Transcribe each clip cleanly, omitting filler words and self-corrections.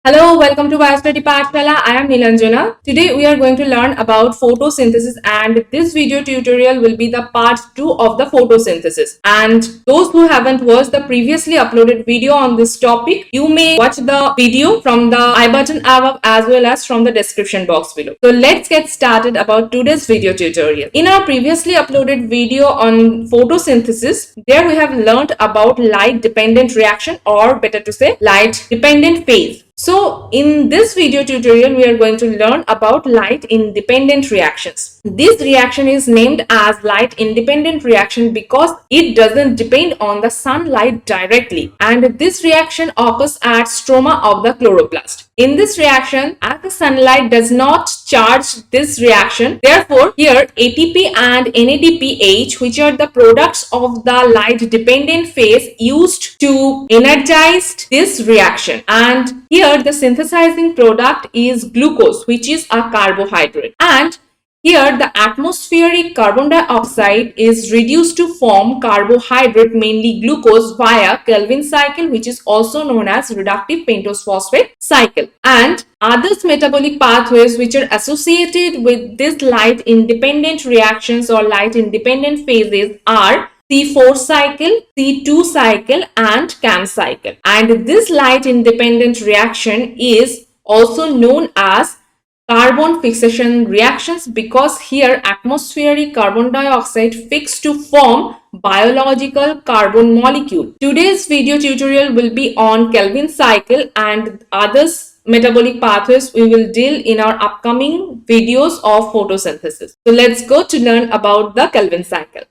Hello, welcome to Biostudy Pathshala. I am Nilanjana. Today we are going to learn about photosynthesis, and this video tutorial will be the part 2 of the photosynthesis. And those who haven't watched the previously uploaded video on this topic, you may watch the video from the I button above as well as from the description box below. So let's get started about today's video tutorial. In our previously uploaded video on photosynthesis, there we have learned about light dependent reaction, or better to say light dependent phase. So in this video tutorial, we are going to learn about light independent reactions. This reaction is named as light independent reaction because it doesn't depend on the sunlight directly, and this reaction occurs at stroma of the chloroplast. In this reaction, as the sunlight does not charge this reaction, therefore here ATP and NADPH, which are the products of the light dependent phase, used to energize this reaction, and here the synthesizing product is glucose, which is a carbohydrate, and here the atmospheric carbon dioxide is reduced to form carbohydrate, mainly glucose, via Calvin cycle, which is also known as reductive pentose phosphate cycle. And others metabolic pathways which are associated with this light independent reactions or light independent phases are C4 cycle, C2 cycle, and CAM cycle. And this light independent reaction is also known as carbon fixation reactions because here atmospheric carbon dioxide fixed to form biological carbon molecule. Today's video tutorial will be on Calvin cycle, and others metabolic pathways we will deal in our upcoming videos of photosynthesis. So let's go to learn about the Calvin cycle.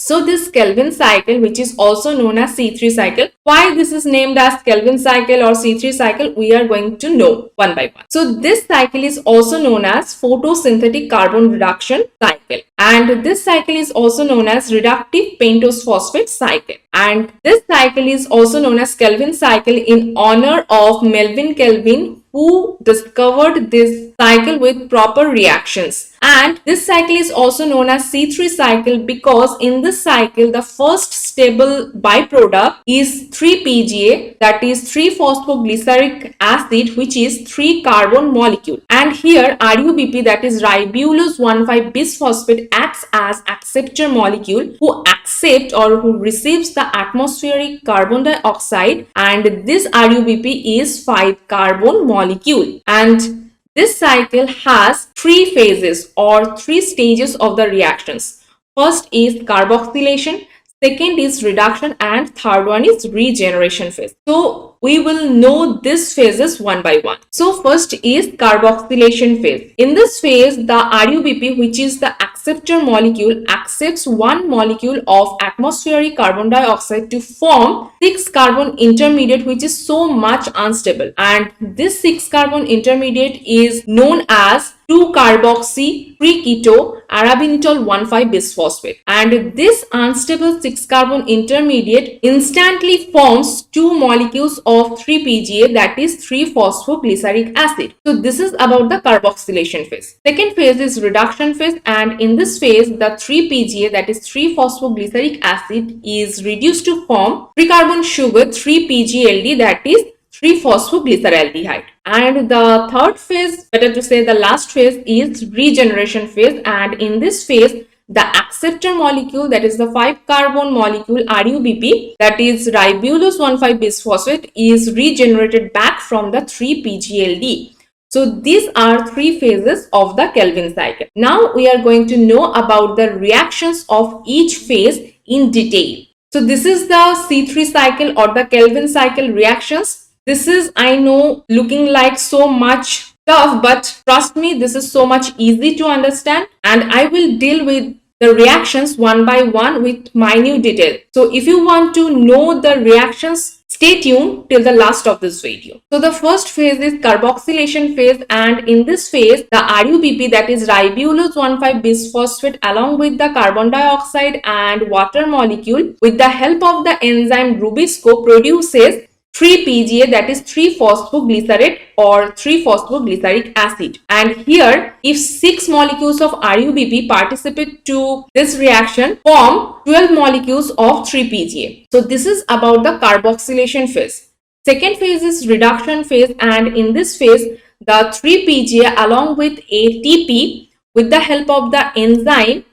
So this Calvin cycle, which is also known as C3 cycle, why this is named as Calvin cycle or C3 cycle, we are going to know one by one. So this cycle is also known as photosynthetic carbon reduction cycle, and this cycle is also known as reductive pentose phosphate cycle, and this cycle is also known as Calvin cycle in honor of Melvin Calvin, who discovered this cycle with proper reactions. And this cycle is also known as C3 cycle because in this cycle the first stable byproduct is 3-PGA, that is 3-phosphoglyceric acid, which is 3-carbon molecule, and here RUBP, that is ribulose 1,5-bisphosphate, acts as acceptor molecule who accept or who receives the atmospheric carbon dioxide, and this RUBP is 5-carbon molecule. And this cycle has 3 phases or 3 stages of the reactions. First is carboxylation, second is reduction, and third one is regeneration phase. So we will know these phases one by one. So first is carboxylation phase. In this phase, the RUBP, which is the acceptor molecule, accepts one molecule of atmospheric carbon dioxide to form 6-carbon intermediate, which is so much unstable, and this 6-carbon intermediate is known as 2-carboxy pre-keto arabinitol 1,5-bisphosphate, and this unstable 6-carbon intermediate instantly forms 2 molecules of 3-PGA, that is 3-phosphoglyceric acid. So this is about the carboxylation phase. Second phase is reduction phase, and in this phase the 3-PGA, that is 3-phosphoglyceric acid, is reduced to form 3-carbon sugar 3-PGLD, that is 3-phosphoglyceraldehyde. And the third phase, better to say the last phase, is regeneration phase, and in this phase the acceptor molecule, that is the 5-carbon molecule RUBP, that is ribulose 1,5-bisphosphate, is regenerated back from the 3-PGLD. So these are 3 phases of the Calvin cycle. Now we are going to know about the reactions of each phase in detail. So this is the C3 cycle or the Calvin cycle reactions. This is, I know, looking like so much tough, but trust me, this is so much easy to understand, and I will deal with the reactions one by one with minute detail. So if you want to know the reactions, stay tuned till the last of this video. So the first phase is carboxylation phase, and in this phase the RUBP, that is ribulose 1,5-bisphosphate, along with the carbon dioxide and water molecule, with the help of the enzyme Rubisco, produces 3-PGA, that is 3-phosphoglycerate or 3-phosphoglyceric acid. And here, if 6 molecules of RUBP participate to this reaction, form 12 molecules of 3-PGA. So this is about the carboxylation phase. Second phase is reduction phase, and in this phase the 3-PGA along with ATP with the help of the enzyme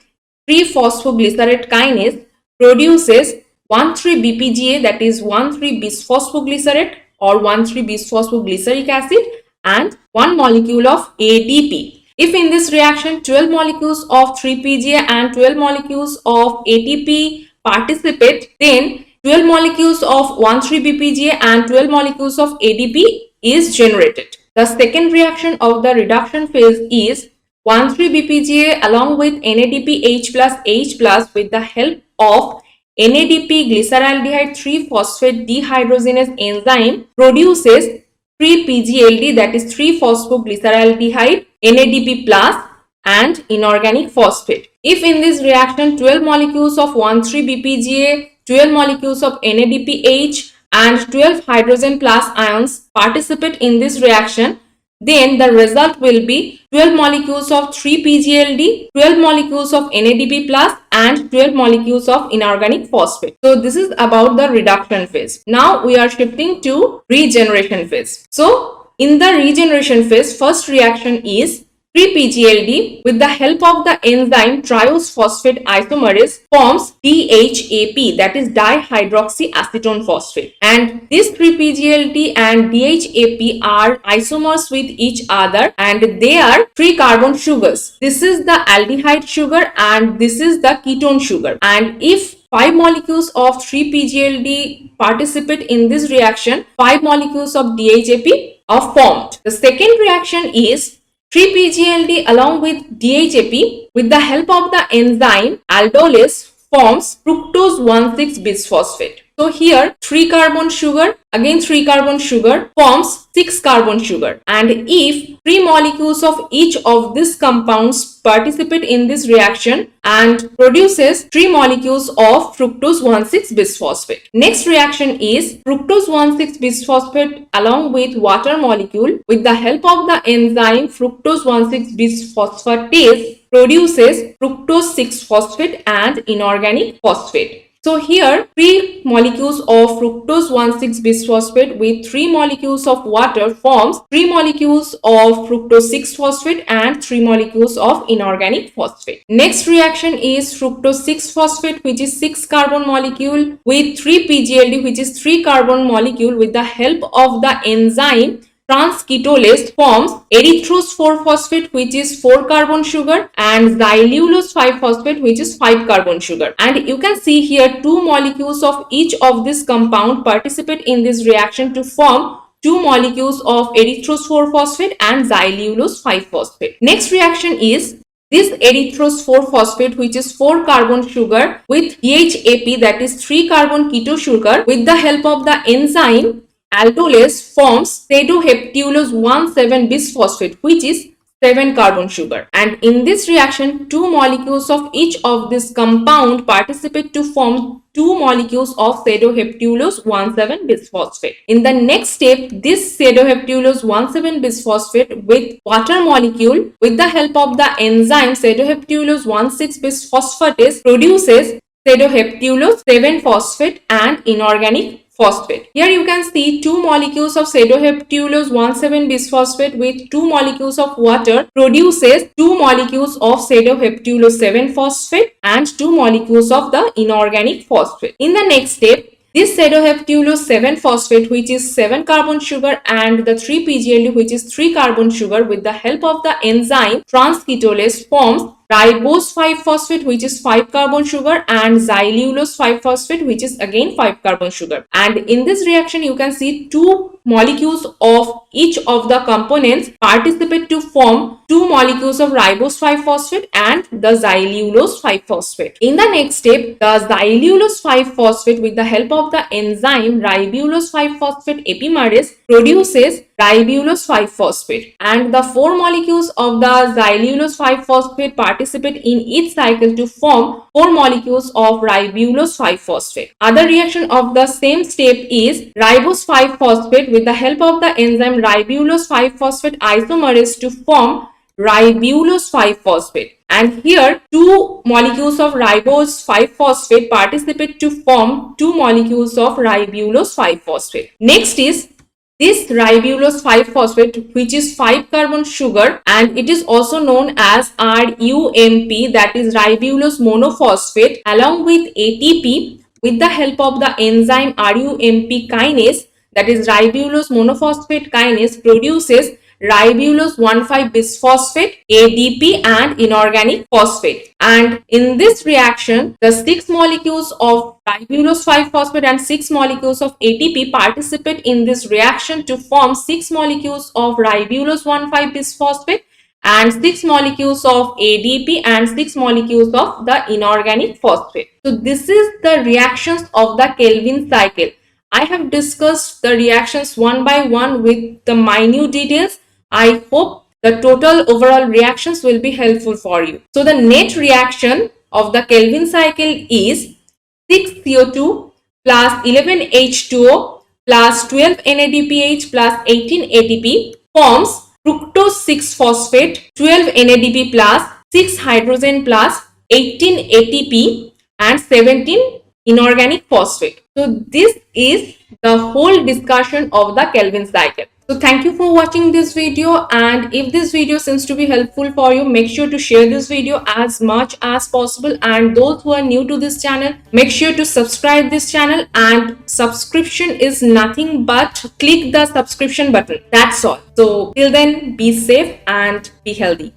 3-phosphoglycerate kinase produces 1,3-BPGA, that is 1,3-bisphosphoglycerate or 1,3-bisphosphoglyceric acid, and 1 molecule of ADP. If in this reaction 12 molecules of 3-PGA and 12 molecules of ATP participate, then 12 molecules of 1,3-BPGA and 12 molecules of ADP is generated. The second reaction of the reduction phase is 1,3-BPGA along with NADPH plus H plus with the help of NADP glyceraldehyde 3-phosphate dehydrogenase enzyme produces 3-PGLD, that is 3-phosphoglyceraldehyde NADP plus and inorganic phosphate. If in this reaction 12 molecules of 1,3-BPGA, 12 molecules of NADPH and 12 hydrogen plus ions participate in this reaction, then the result will be 12 molecules of 3-PGLD, 12 molecules of NADP plus and 12 molecules of inorganic phosphate. So this is about the reduction phase. Now we are shifting to regeneration phase. So in the regeneration phase, first reaction is 3-PGLD with the help of the enzyme triose phosphate isomerase forms DHAP, that is dihydroxyacetone phosphate, and this 3-PGLD and DHAP are isomers with each other and they are 3 carbon sugars. This is the aldehyde sugar and this is the ketone sugar, and if 5 molecules of 3-PGLD participate in this reaction, 5 molecules of DHAP are formed. The second reaction is 3-PGLD along with DHAP with the help of the enzyme aldolase forms fructose 1,6-bisphosphate. So here 3 carbon sugar, again 3 carbon sugar forms 6 carbon sugar, and if 3 molecules of each of these compounds participate in this reaction and produces 3 molecules of fructose 1,6-bisphosphate. Next reaction is fructose 1,6-bisphosphate along with water molecule with the help of the enzyme fructose 1,6-bisphosphatase produces fructose 6-phosphate and inorganic phosphate. So here 3 molecules of fructose 1,6-bisphosphate with 3 molecules of water forms 3 molecules of fructose 6-phosphate and 3 molecules of inorganic phosphate. Next reaction is fructose 6-phosphate, which is 6 carbon molecule with 3-PGLD, which is 3 carbon molecule with the help of the enzyme transketolase forms erythrose 4-phosphate, which is 4 carbon sugar, and xylulose 5-phosphate, which is 5 carbon sugar. And you can see here 2 molecules of each of this compound participate in this reaction to form 2 molecules of erythrose 4-phosphate and xylulose 5-phosphate. Next reaction is this erythrose 4-phosphate, which is 4 carbon sugar with DHAP, that is 3 carbon keto sugar, with the help of the enzyme aldolase forms pseudoheptulose 1,7-bisphosphate, which is 7 carbon sugar, and in this reaction 2 molecules of each of this compound participate to form 2 molecules of pseudoheptulose 1,7-bisphosphate. In the next step, this pseudoheptulose 1,7-bisphosphate with water molecule with the help of the enzyme pseudoheptulose 1,6-bisphosphatase produces pseudoheptulose 7-phosphate and inorganic phosphate. Here you can see 2 molecules of pseudoheptulose 1,7-bisphosphate with 2 molecules of water produces 2 molecules of pseudoheptulose 7-phosphate and 2 molecules of the inorganic phosphate. In the next step, this pseudoheptulose 7-phosphate, which is 7 carbon sugar, and the 3-PGLD, which is 3 carbon sugar, with the help of the enzyme transketolase forms ribose 5-phosphate, which is 5 carbon sugar, and xylulose 5-phosphate, which is again 5 carbon sugar. And in this reaction you can see 2 molecules of each of the components participate to form 2 molecules of ribose 5-phosphate and the xylulose 5-phosphate. In the next step, the xylulose 5-phosphate with the help of the enzyme ribulose 5-phosphate epimerase produces ribulose 5-phosphate, and the 4 molecules of the xylulose 5-phosphate participate in each cycle to form 4 molecules of ribulose 5-phosphate. Other reaction of the same step is ribose 5-phosphate with the help of the enzyme ribulose 5-phosphate isomerase to form ribulose 5-phosphate. And here, two molecules of ribose 5-phosphate participate to form two molecules of ribulose 5-phosphate. Next is this ribulose 5-phosphate, which is 5-carbon sugar, and it is also known as RUMP, that is ribulose monophosphate, along with ATP. With the help of the enzyme RUMP kinase, that is ribulose monophosphate kinase, produces ribulose 1,5-bisphosphate, ADP, and inorganic phosphate. And in this reaction, the 6 molecules of ribulose 5-phosphate and 6 molecules of ATP participate in this reaction to form 6 molecules of ribulose 1,5-bisphosphate and 6 molecules of ADP and 6 molecules of the inorganic phosphate. So this is the reactions of the Kelvin cycle. I have discussed the reactions one by one with the minute details. I hope the total overall reactions will be helpful for you. So the net reaction of the Kelvin cycle is 6CO2 plus 11 H2O plus 12 NADPH plus 18 ATP forms fructose 6-phosphate, 12 NADP plus 6 hydrogen plus 18 ATP and 17 inorganic phosphate. So this is the whole discussion of the Kelvin cycle. So thank you for watching this video, and if this video seems to be helpful for you, make sure to share this video as much as possible, and those who are new to this channel, make sure to subscribe this channel, and subscription is nothing but click the subscription button. That's all. So till then, be safe and be healthy.